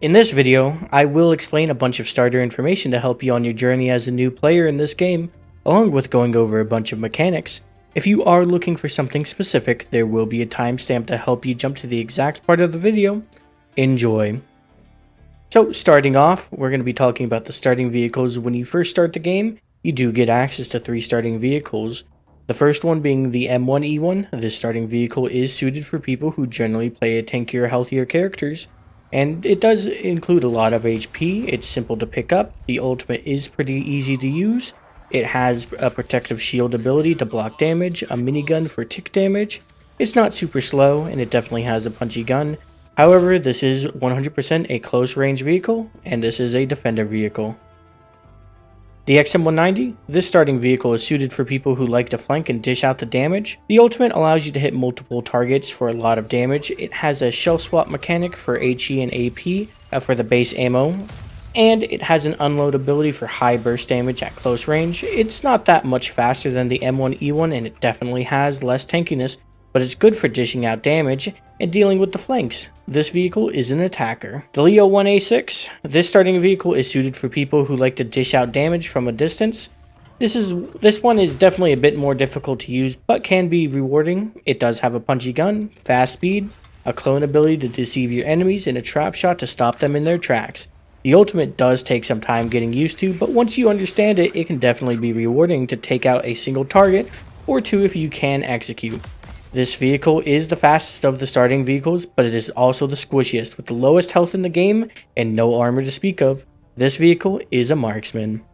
In this video, I will explain a bunch of starter information to help you on your journey as a new player in this game, along with going over a bunch of mechanics. If you are looking for something specific, there will be a timestamp to help you jump to the exact part of the video. Enjoy! So starting off, we're going to be talking about the starting vehicles. When you first start the game, you do get access to 3 starting vehicles. The first one being the M1E1. This starting vehicle is suited for people who generally play a tankier, healthier characters. And it does include a lot of HP, it's simple to pick up, the ultimate is pretty easy to use, it has a protective shield ability to block damage, a minigun for tick damage, it's not super slow, and it definitely has a punchy gun. However, this is 100% a close range vehicle, and this is a defender vehicle. The XM190, this starting vehicle is suited for people who like to flank and dish out the damage. The ultimate allows you to hit multiple targets for a lot of damage. It has a shell swap mechanic for HE and AP for the base ammo, and it has an unload ability for high burst damage at close range. It's not that much faster than the M1E1 and it definitely has less tankiness, but it's good for dishing out damage and dealing with the flanks. This vehicle is an attacker. The Leo 1A6. This starting vehicle is suited for people who like to dish out damage from a distance. This one is definitely a bit more difficult to use, but can be rewarding. It does have a punchy gun, fast speed, a clone ability to deceive your enemies, and a trap shot to stop them in their tracks. The ultimate does take some time getting used to, but once you understand it, it can definitely be rewarding to take out a single target, or 2 if you can execute. This vehicle is the fastest of the starting vehicles, but it is also the squishiest, with the lowest health in the game and no armor to speak of. This vehicle is a marksman.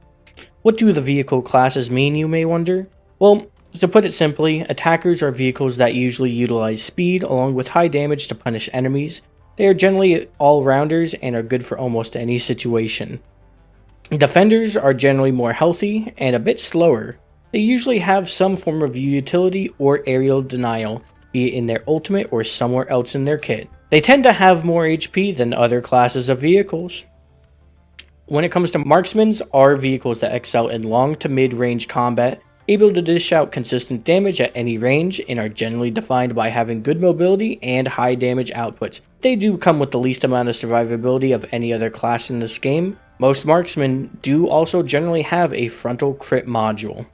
What do the vehicle classes mean, you may wonder? Well, to put it simply, attackers are vehicles that usually utilize speed along with high damage to punish enemies. They are generally all-rounders and are good for almost any situation. Defenders are generally more healthy and a bit slower. They usually have some form of utility or aerial denial, be it in their ultimate or somewhere else in their kit. They tend to have more HP than other classes of vehicles. When it comes to marksmen, are vehicles that excel in long to mid-range combat, able to dish out consistent damage at any range, and are generally defined by having good mobility and high damage outputs. They do come with the least amount of survivability of any other class in this game. Most marksmen do also generally have a frontal crit module.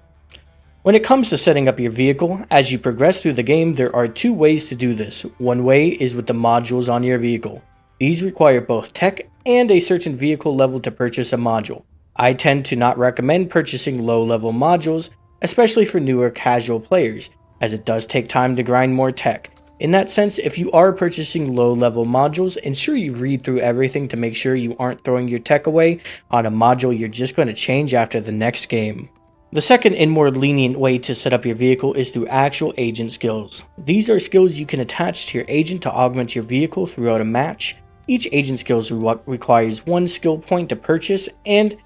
When it comes to setting up your vehicle, as you progress through the game, there are 2 ways to do this. One way is with the modules on your vehicle. These require both tech and a certain vehicle level to purchase a module. I tend to not recommend purchasing low level modules, especially for newer casual players, as it does take time to grind more tech. In that sense, if you are purchasing low level modules, ensure you read through everything to make sure you aren't throwing your tech away on a module you're just going to change after the next game. The second and more lenient way to set up your vehicle is through actual agent skills. These are skills you can attach to your agent to augment your vehicle throughout a match. Each agent skills requires 1 skill point to purchase, and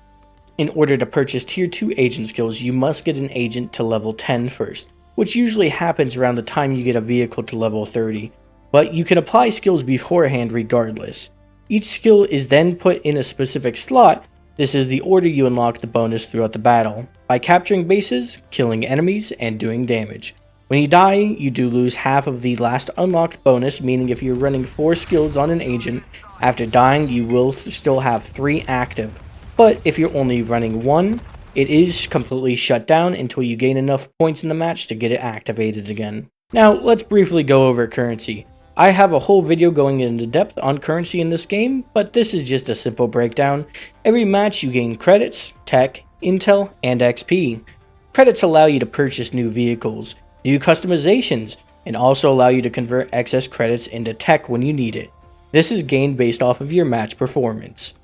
in order to purchase tier 2 agent skills, you must get an agent to level 10 first, which usually happens around the time you get a vehicle to level 30, but you can apply skills beforehand regardless. Each skill is then put in a specific slot. This is the order you unlock the bonus throughout the battle, by capturing bases, killing enemies, and doing damage. When you die, you do lose half of the last unlocked bonus, meaning if you're running 4 skills on an agent, after dying you will still have 3 active. But if you're only running 1, it is completely shut down until you gain enough points in the match to get it activated again. Now, let's briefly go over currency. I have a whole video going into depth on currency in this game, but this is just a simple breakdown. Every match you gain credits, tech, intel, and XP. Credits allow you to purchase new vehicles, new customizations, and also allow you to convert excess credits into tech when you need it. This is gained based off of your match performance.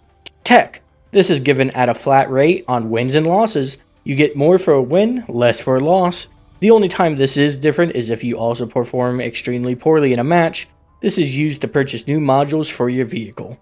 Tech. This is given at a flat rate on wins and losses. You get more for a win, less for a loss. The only time this is different is if you also perform extremely poorly in a match. This is used to purchase new modules for your vehicle.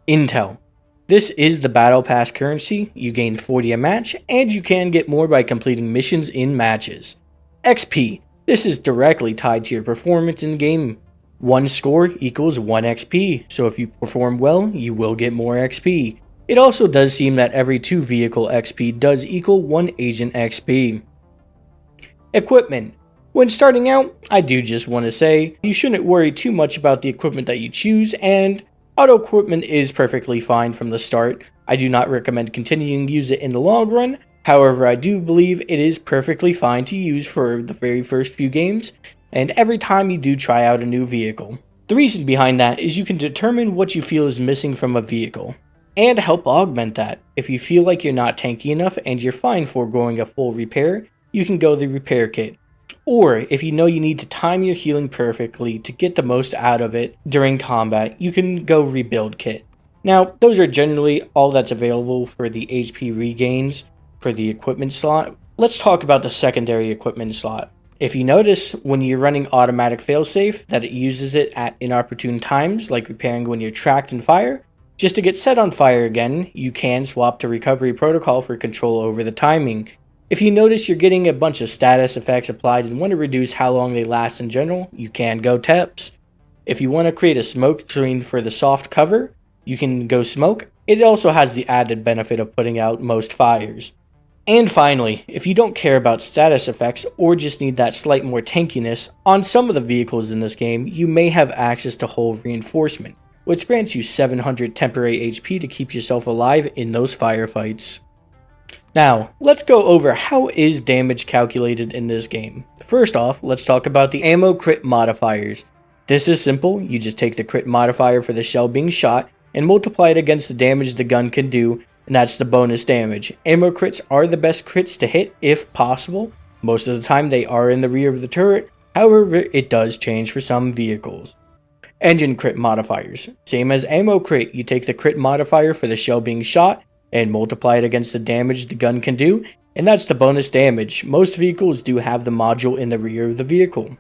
Intel. This is the battle pass currency. You gain 40 a match, and you can get more by completing missions in matches. XP. This is directly tied to your performance in game. 1 score equals 1 XP, so if you perform well, you will get more XP. It also does seem that every 2 vehicle XP does equal 1 agent XP. Equipment. When starting out, I do just want to say, you shouldn't worry too much about the equipment that you choose, and Auto equipment is perfectly fine from the start. I do not recommend continuing to use it in the long run. However, I do believe it is perfectly fine to use for the very first few games, and every time you do try out a new vehicle. The reason behind that is you can determine what you feel is missing from a vehicle, and help augment that. If you feel like you're not tanky enough and you're fine foregoing a full repair, you can go the repair kit. Or if you know you need to time your healing perfectly to get the most out of it during combat, you can go rebuild kit. Now, those are generally all that's available for the HP regains for the equipment slot. Let's talk about the secondary equipment slot. If you notice when you're running automatic failsafe that it uses it at inopportune times, like repairing when you're tracked in fire, just to get set on fire again, you can swap to recovery protocol for control over the timing. If you notice you're getting a bunch of status effects applied and want to reduce how long they last in general, you can go TEPS. If you want to create a smoke screen for the soft cover, you can go smoke. It also has the added benefit of putting out most fires. And finally, if you don't care about status effects or just need that slight more tankiness, on some of the vehicles in this game, you may have access to hull reinforcement, which grants you 700 temporary HP to keep yourself alive in those firefights. Now, let's go over how is damage calculated in this game. First off, let's talk about the ammo crit modifiers. This is simple, you just take the crit modifier for the shell being shot and multiply it against the damage the gun can do, and that's the bonus damage. Ammo crits are the best crits to hit if possible. Most of the time they are in the rear of the turret, however it does change for some vehicles. Engine crit modifiers. Same as ammo crit, you take the crit modifier for the shell being shot and multiply it against the damage the gun can do, and that's the bonus damage. Most vehicles do have the module in the rear of the vehicle.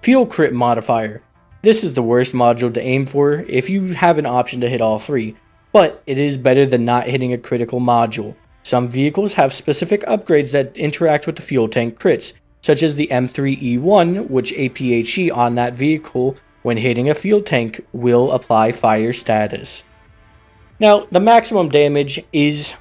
Fuel crit modifier. This is the worst module to aim for if you have an option to hit all three, but it is better than not hitting a critical module. Some vehicles have specific upgrades that interact with the fuel tank crits, such as the M3E1, which APHE on that vehicle when hitting a fuel tank will apply fire status. Now, the maximum damage is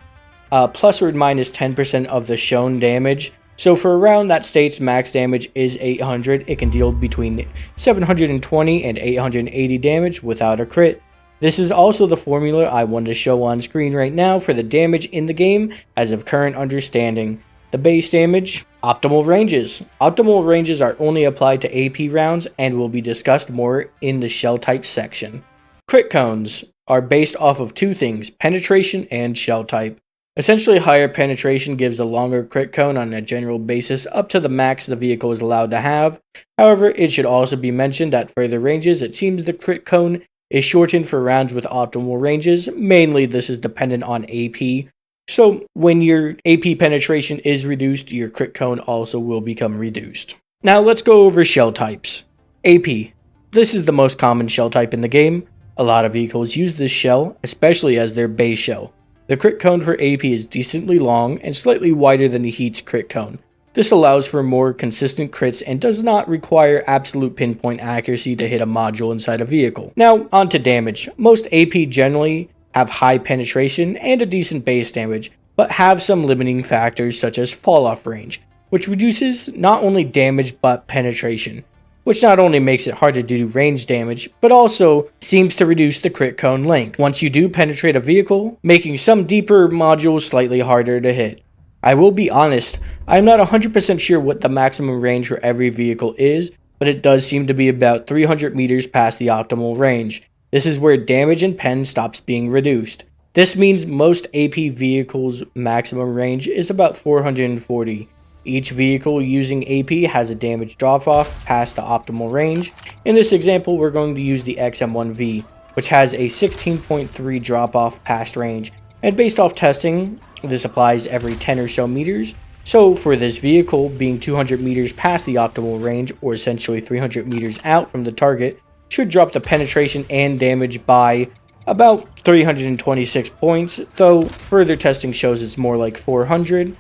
plus or minus 10% of the shown damage. So for a round that states max damage is 800, it can deal between 720 and 880 damage without a crit. This is also the formula I wanted to show on screen right now for the damage in the game as of current understanding. The base damage, optimal ranges. Optimal ranges are only applied to AP rounds and will be discussed more in the shell type section. Crit cones are based off of two things, penetration and shell type. Essentially, higher penetration gives a longer crit cone on a general basis up to the max the vehicle is allowed to have. However, it should also be mentioned at further ranges, it seems the crit cone is shortened for rounds with optimal ranges. Mainly, this is dependent on AP. So, when your AP penetration is reduced, your crit cone also will become reduced. Now, let's go over shell types. AP. This is the most common shell type in the game. A lot of vehicles use this shell, especially as their base shell. The crit cone for AP is decently long and slightly wider than the Heat's crit cone. This allows for more consistent crits and does not require absolute pinpoint accuracy to hit a module inside a vehicle. Now, on to damage. Most AP generally have high penetration and a decent base damage, but have some limiting factors such as fall-off range, which reduces not only damage but penetration, which not only makes it hard to do range damage, but also seems to reduce the crit cone length once you do penetrate a vehicle, making some deeper modules slightly harder to hit. I will be honest, I'm not 100% sure what the maximum range for every vehicle is, but it does seem to be about 300 meters past the optimal range. This is where damage and pen stops being reduced. This means most AP vehicles' maximum range is about 440. Each vehicle using AP has a damage drop-off past the optimal range. In this example, we're going to use the XM1V, which has a 16.3 drop-off past range. And based off testing, this applies every 10 or so meters. So for this vehicle, being 200 meters past the optimal range, or essentially 300 meters out from the target, should drop the penetration and damage by about 326 points, though further testing shows it's more like 400.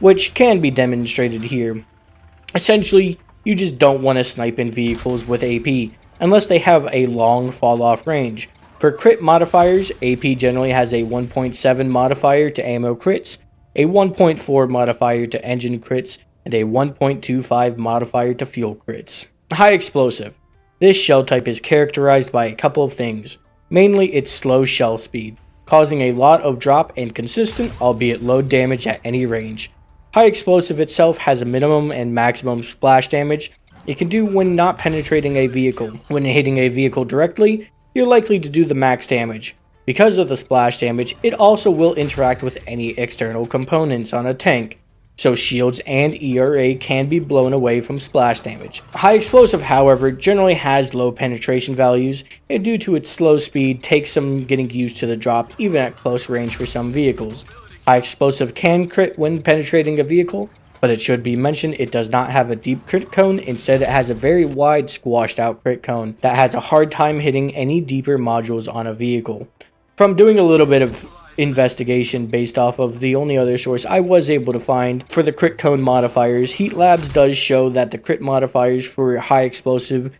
Which can be demonstrated here. Essentially, you just don't want to snipe in vehicles with AP, unless they have a long fall-off range. For crit modifiers, AP generally has a 1.7 modifier to ammo crits, a 1.4 modifier to engine crits, and a 1.25 modifier to fuel crits. High explosive. This shell type is characterized by a couple of things. mainly its slow shell speed, causing a lot of drop and consistent, albeit low damage at any range. High explosive itself has a minimum and maximum splash damage it can do when not penetrating a vehicle. When hitting a vehicle directly, you're likely to do the max damage. Because of the splash damage, it also will interact with any external components on a tank, so shields and ERA can be blown away from splash damage. High explosive, however, generally has low penetration values, and due to its slow speed, takes some getting used to the drop even at close range for some vehicles. High explosive can crit when penetrating a vehicle, but it should be mentioned it does not have a deep crit cone. Instead, it has a very wide squashed out crit cone that has a hard time hitting any deeper modules on a vehicle. From doing a little bit of investigation based off of the only other source I was able to find for the crit cone modifiers, Heat Labs does show that the crit modifiers for high explosive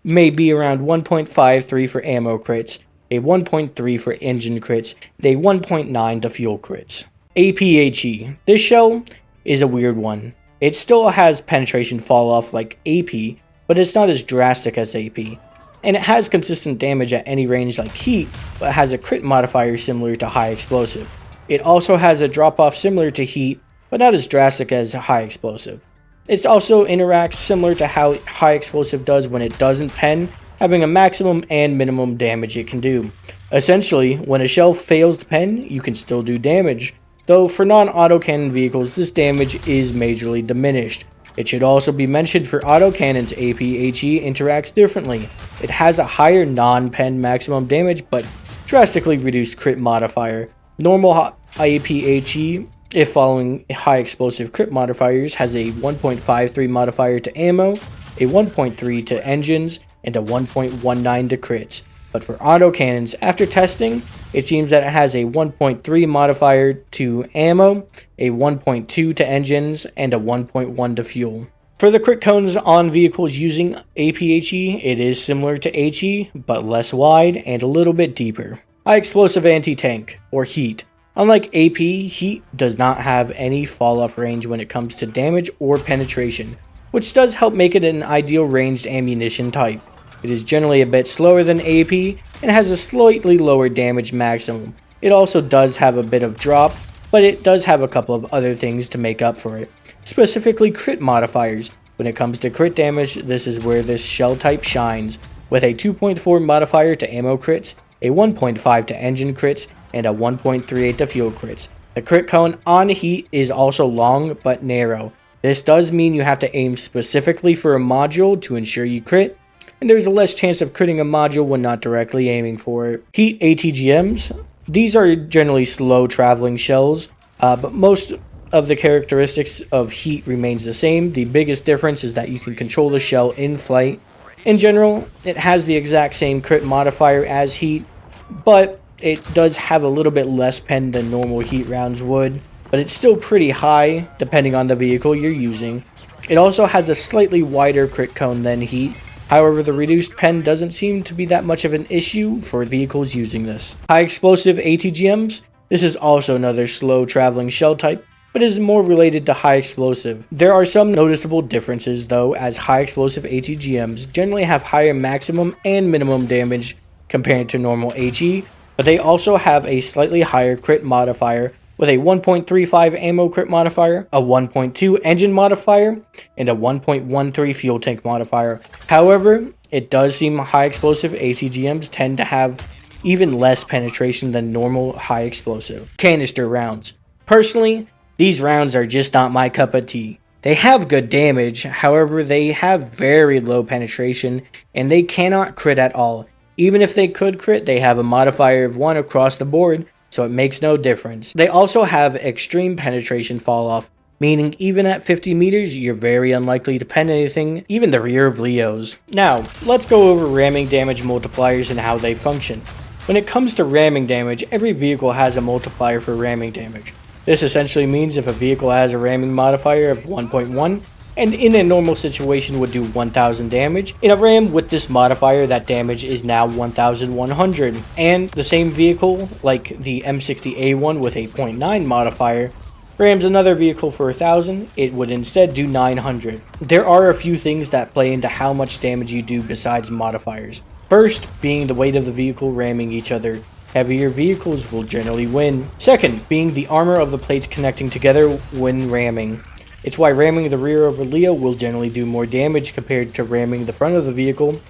may be around 1.53 for ammo crits, a 1.3 for engine crits, and a 1.9 to fuel crits. APHE. This shell is a weird one. It still has penetration fall off like APHE, but it's not as drastic as APHE. And it has consistent damage at any range like Heat, but has a crit modifier similar to High Explosive. It also has a drop off similar to Heat, but not as drastic as High Explosive. It also interacts similar to how High Explosive does when it doesn't pen, having a maximum and minimum damage it can do. Essentially, when a shell fails to pen, you can still do damage, though for non-autocannon vehicles this damage is majorly diminished. It should also be mentioned for autocannons, APHE interacts differently. It has a higher non-pen maximum damage but drastically reduced crit modifier. Normal APHE, if following high explosive crit modifiers, has a 1.53 modifier to ammo, a 1.3 to engines, and a 1.19 to crits. But for autocannons, after testing, it seems that it has a 1.3 modifier to ammo, a 1.2 to engines, and a 1.1 to fuel. For the crit cones on vehicles using APHE, it is similar to HE, but less wide and a little bit deeper. High explosive anti-tank, or Heat. Unlike AP, Heat does not have any fall-off range when it comes to damage or penetration, which does help make it an ideal ranged ammunition type. It is generally a bit slower than AP and has a slightly lower damage maximum. It also does have a bit of drop, but it does have a couple of other things to make up for it, specifically crit modifiers. When it comes to crit damage, this is where this shell type shines, with a 2.4 modifier to ammo crits, a 1.5 to engine crits, and a 1.38 to fuel crits. The crit cone on Heat is also long but narrow. This does mean you have to aim specifically for a module to ensure you crit, and there's a less chance of critting a module when not directly aiming for it. Heat ATGMs. These are generally slow traveling shells, but most of the characteristics of Heat remains the same. The biggest difference is that you can control the shell in flight. In general, it has the exact same crit modifier as Heat, but it does have a little bit less pen than normal Heat rounds would, but it's still pretty high depending on the vehicle you're using. It also has a slightly wider crit cone than Heat. However, the reduced pen doesn't seem to be that much of an issue for vehicles using this. High explosive ATGMs. This is also another slow traveling shell type, but is more related to high explosive. There are some noticeable differences though, as high explosive ATGMs generally have higher maximum and minimum damage compared to normal HE, but they also have a slightly higher crit modifier with a 1.35 ammo crit modifier, a 1.2 engine modifier, and a 1.13 fuel tank modifier. However, it does seem high explosive ATGMs tend to have even less penetration than normal high explosive. Canister rounds. Personally, these rounds are just not my cup of tea. They have good damage, however they have very low penetration and they cannot crit at all. Even if they could crit, they have a modifier of 1 across the board, so it makes no difference. They also have extreme penetration fall off, meaning even at 50 meters, you're very unlikely to pen anything, even the rear of Leos. Now, let's go over ramming damage multipliers and how they function. When it comes to ramming damage, every vehicle has a multiplier for ramming damage. This essentially means if a vehicle has a ramming modifier of 1.1, and in a normal situation would do 1000 damage, in a ram with this modifier that damage is now 1100, and the same vehicle, like the M60A1 with a 0.9 modifier, rams another vehicle for 1000, it would instead do 900. There are a few things that play into how much damage you do besides modifiers. First, being the weight of the vehicle ramming each other. Heavier vehicles will generally win. Second, being the armor of the plates connecting together when ramming. It's why ramming the rear of a Leo will generally do more damage compared to ramming the front of the vehicle.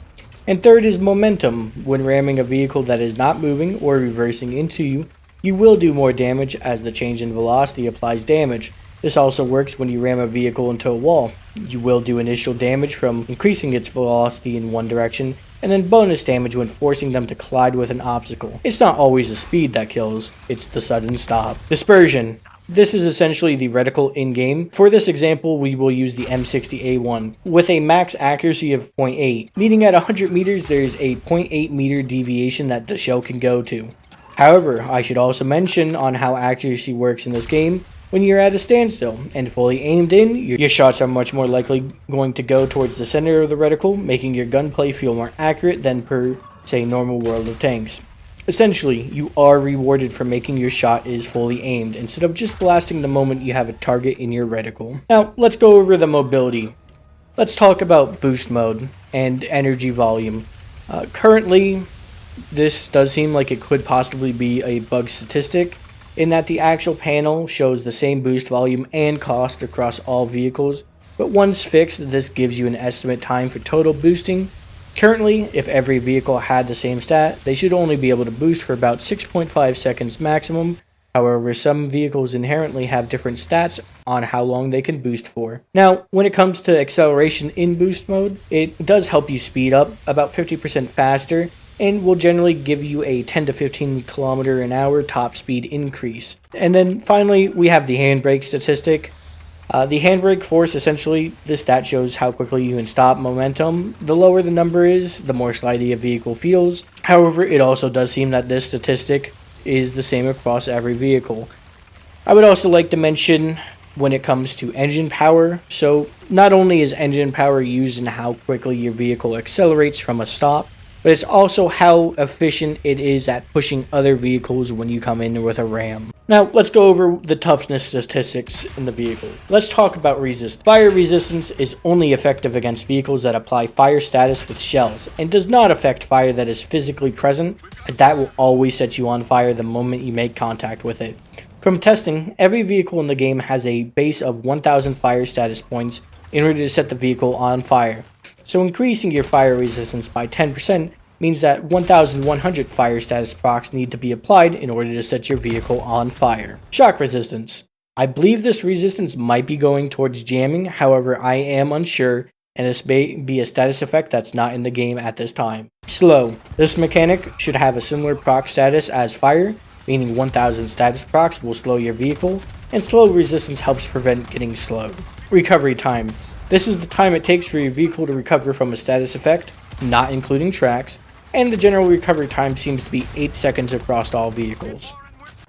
And third is momentum. When ramming a vehicle that is not moving or reversing into you, you will do more damage as the change in velocity applies damage. This also works when you ram a vehicle into a wall. You will do initial damage from increasing its velocity in one direction, and then bonus damage when forcing them to collide with an obstacle. It's not always the speed that kills, it's the sudden stop. Dispersion. This is essentially the reticle in-game. For this example, we will use the M60A1 with a max accuracy of 0.8, meaning at 100 meters there is a 0.8 meter deviation that the shell can go to. However, I should also mention on how accuracy works in this game. When you're at a standstill and fully aimed in, your shots are much more likely going to go towards the center of the reticle, making your gunplay feel more accurate than per, say, normal World of Tanks. Essentially, you are rewarded for making your shot is fully aimed, instead of just blasting the moment you have a target in your reticle. Now, let's go over the mobility. Let's talk about boost mode and energy volume. Currently, this does seem like it could possibly be a bug statistic, in that the actual panel shows the same boost volume and cost across all vehicles, but once fixed, this gives you an estimate time for total boosting. Currently, if every vehicle had the same stat, they should only be able to boost for about 6.5 seconds maximum. However, some vehicles inherently have different stats on how long they can boost for. Now, when it comes to acceleration in boost mode, it does help you speed up about 50% faster, and will generally give you a 10 to 15 kilometer an hour top speed increase. And then finally, we have the handbrake statistic. The handbrake force, essentially, this stat shows how quickly you can stop momentum. The lower the number is, the more slidey a vehicle feels. However, it also does seem that this statistic is the same across every vehicle. I would also like to mention when it comes to engine power. So not only is engine power used in how quickly your vehicle accelerates from a stop, but it's also how efficient it is at pushing other vehicles when you come in with a ram. Now, let's go over the toughness statistics in the vehicle. Let's talk about resistance. Fire resistance is only effective against vehicles that apply fire status with shells, and does not affect fire that is physically present, as that will always set you on fire the moment you make contact with it. From testing, every vehicle in the game has a base of 1000 fire status points in order to set the vehicle on fire. So increasing your fire resistance by 10% means that 1100 fire status procs need to be applied in order to set your vehicle on fire. Shock resistance. I believe this resistance might be going towards jamming, however I am unsure, and this may be a status effect that's not in the game at this time. Slow. This mechanic should have a similar proc status as fire, meaning 1000 status procs will slow your vehicle, and slow resistance helps prevent getting slowed. Recovery time. This is the time it takes for your vehicle to recover from a status effect, not including tracks, and the general recovery time seems to be 8 seconds across all vehicles.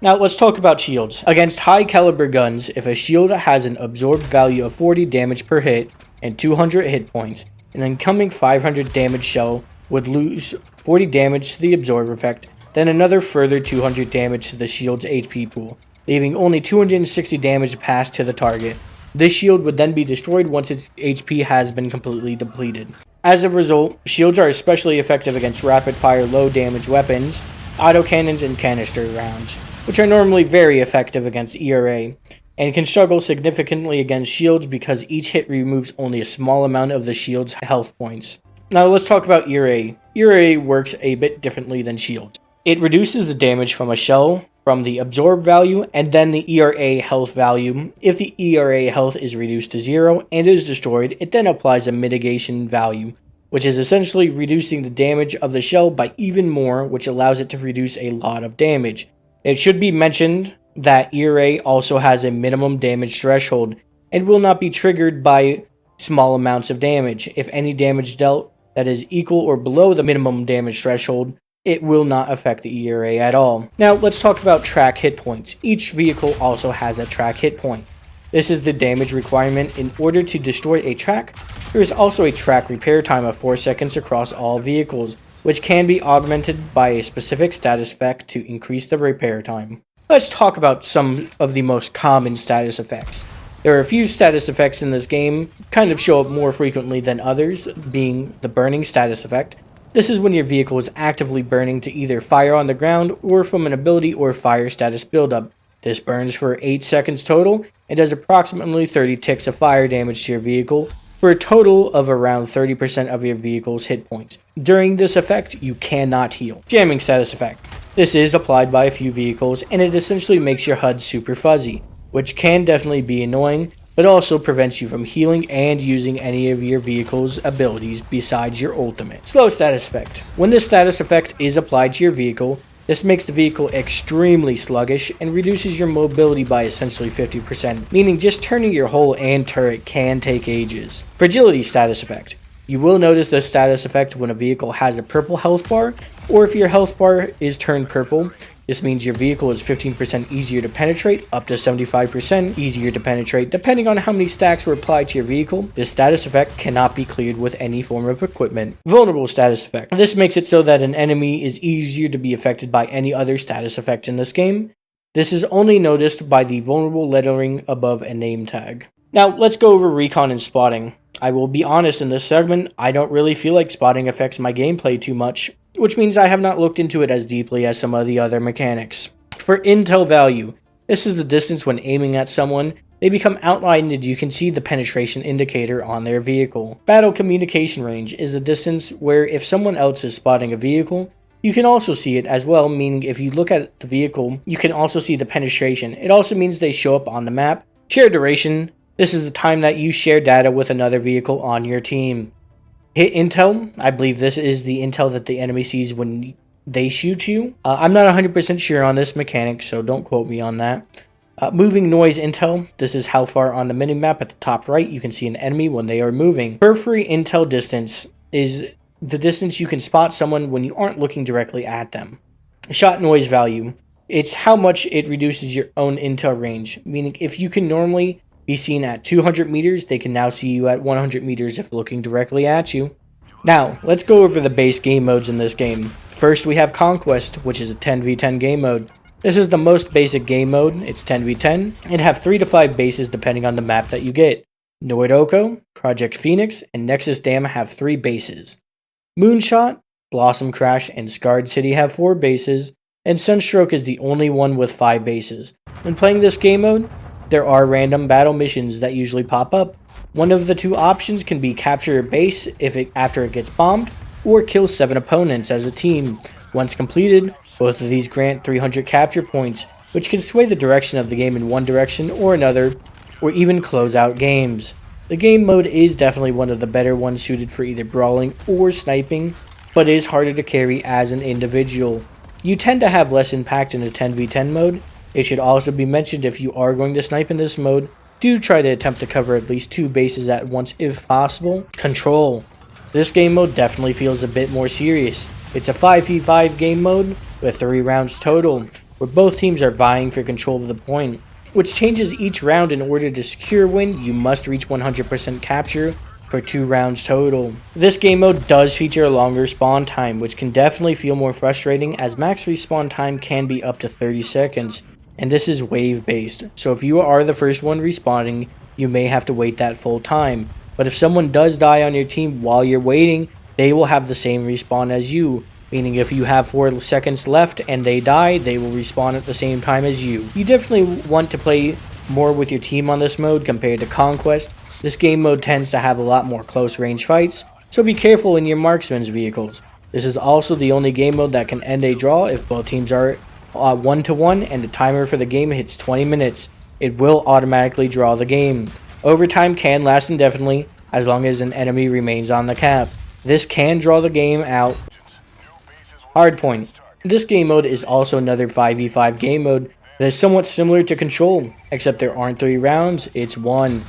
Now let's talk about shields. Against high caliber guns, if a shield has an absorbed value of 40 damage per hit and 200 hit points, an incoming 500 damage shell would lose 40 damage to the absorb effect, then another further 200 damage to the shield's HP pool, leaving only 260 damage passed to the target. This shield would then be destroyed once its HP has been completely depleted. As a result, shields are especially effective against rapid-fire low-damage weapons, autocannons, and canister rounds, which are normally very effective against ERA, and can struggle significantly against shields because each hit removes only a small amount of the shield's health points. Now let's talk about ERA. ERA works a bit differently than shields. It reduces the damage from a shell from the absorb value and then the ERA health value. If the ERA health is reduced to 0 and is destroyed, it then applies a mitigation value, which is essentially reducing the damage of the shell by even more, which allows it to reduce a lot of damage. It should be mentioned that ERA also has a minimum damage threshold and will not be triggered by small amounts of damage. If any damage dealt that is equal or below the minimum damage threshold, it will not affect the ERA at all. Now let's talk about track hit points. Each vehicle also has a track hit point. This is the damage requirement in order to destroy a track. There is also a track repair time of 4 seconds across all vehicles, which can be augmented by a specific status effect to increase the repair time. Let's talk about some of the most common status effects. There are a few status effects in this game, kind of show up more frequently than others, being the burning status effect. This is when your vehicle is actively burning to either fire on the ground or from an ability or fire status buildup. This burns for 8 seconds total and does approximately 30 ticks of fire damage to your vehicle for a total of around 30% of your vehicle's hit points. During this effect, you cannot heal. Jamming status effect. This is applied by a few vehicles and it essentially makes your HUD super fuzzy, which can definitely be annoying, but also prevents you from healing and using any of your vehicle's abilities besides your ultimate. Slow status effect. When this status effect is applied to your vehicle, this makes the vehicle extremely sluggish and reduces your mobility by essentially 50%, meaning just turning your hull and turret can take ages. Fragility status effect. You will notice this status effect when a vehicle has a purple health bar, or if your health bar is turned purple. This means your vehicle is 15% easier to penetrate, up to 75% easier to penetrate, depending on how many stacks were applied to your vehicle. This status effect cannot be cleared with any form of equipment. Vulnerable status effect. This makes it so that an enemy is easier to be affected by any other status effect in this game. This is only noticed by the vulnerable lettering above a name tag. Now, let's go over recon and spotting. I will be honest, in this segment, I don't really feel like spotting affects my gameplay too much, which means I have not looked into it as deeply as some of the other mechanics. For intel value, this is the distance when aiming at someone. They become outlined and you can see the penetration indicator on their vehicle. Battle communication range is the distance where if someone else is spotting a vehicle, you can also see it as well, meaning if you look at the vehicle, you can also see the penetration. It also means they show up on the map. Share duration. This is the time that you share data with another vehicle on your team. Hit intel. I believe this is the intel that the enemy sees when they shoot you. I'm not 100% sure on this mechanic, so don't quote me on that. Moving noise intel. This is how far on the minimap at the top right you can see an enemy when they are moving. Periphery intel distance is the distance you can spot someone when you aren't looking directly at them. Shot noise value. It's how much it reduces your own intel range, meaning if you can normally be seen at 200 meters, they can now see you at 100 meters if looking directly at you. Now, let's go over the base game modes in this game. First, we have Conquest, which is a 10v10 game mode. This is the most basic game mode. It's 10v10, and have 3 to 5 bases depending on the map that you get. Noidoko, Project Phoenix, and Nexus Dam have 3 bases. Moonshot, Blossom Crash, and Scarred City have 4 bases, and Sunstroke is the only one with 5 bases. When playing this game mode, there are random battle missions that usually pop up. One of the 2 options can be capture a base after it gets bombed, or kill 7 opponents as a team. Once completed, both of these grant 300 capture points, which can sway the direction of the game in one direction or another, or even close out games. The game mode is definitely one of the better ones suited for either brawling or sniping, but is harder to carry as an individual. You tend to have less impact in a 10v10 mode. It should also be mentioned if you are going to snipe in this mode, do try to attempt to cover at least 2 bases at once if possible. Control. This game mode definitely feels a bit more serious. It's a 5v5 game mode with 3 rounds total, where both teams are vying for control of the point, which changes each round. In order to secure a win, you must reach 100% capture for 2 rounds total. This game mode does feature a longer spawn time, which can definitely feel more frustrating as max respawn time can be up to 30 seconds. And this is wave based, so if you are the first one respawning, you may have to wait that full time. But if someone does die on your team while you're waiting, they will have the same respawn as you, meaning if you have 4 seconds left and they die, they will respawn at the same time as you. You definitely want to play more with your team on this mode compared to Conquest. This game mode tends to have a lot more close range fights, so be careful in your marksman's vehicles. This is also the only game mode that can end a draw if both teams are 1-1 and the timer for the game hits 20 minutes. It will automatically draw the game. Overtime can last indefinitely as long as an enemy remains on the cap. This can draw the game out. Hardpoint. This game mode is also another 5v5 game mode that is somewhat similar to Control, except there aren't 3 rounds, it's 1.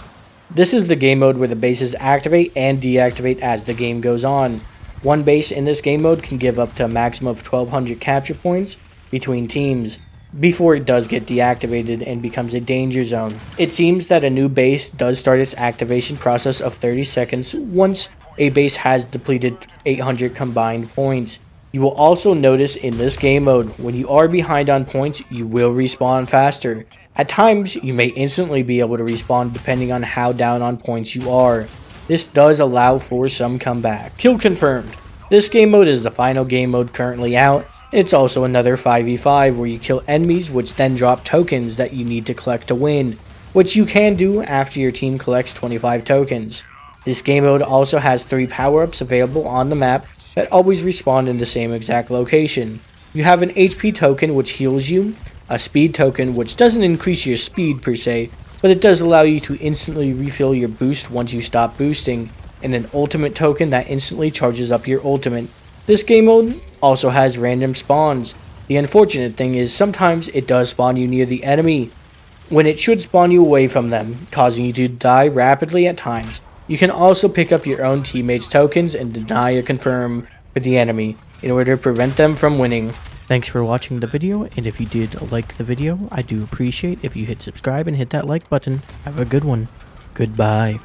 This is the game mode where the bases activate and deactivate as the game goes on. One base in this game mode can give up to a maximum of 1200 capture points between teams before it does get deactivated and becomes a danger zone. It seems that a new base does start its activation process of 30 seconds once a base has depleted 800 combined points. You will also notice in this game mode, when you are behind on points, you will respawn faster. At times, you may instantly be able to respawn depending on how down on points you are. This does allow for some comeback. Kill confirmed. This game mode is the final game mode currently out. It's also another 5v5 where you kill enemies which then drop tokens that you need to collect to win, which you can do after your team collects 25 tokens. This game mode also has 3 power-ups available on the map that always respawn in the same exact location. You have an HP token which heals you, a speed token which doesn't increase your speed per se, but it does allow you to instantly refill your boost once you stop boosting, and an ultimate token that instantly charges up your ultimate. This game mode also has random spawns. The unfortunate thing is sometimes it does spawn you near the enemy, when it should spawn you away from them, causing you to die rapidly at times. You can also pick up your own teammates' tokens and deny or confirm for the enemy in order to prevent them from winning. Thanks for watching the video, and if you did like the video, I do appreciate if you hit subscribe and hit that like button. Have a good one. Goodbye.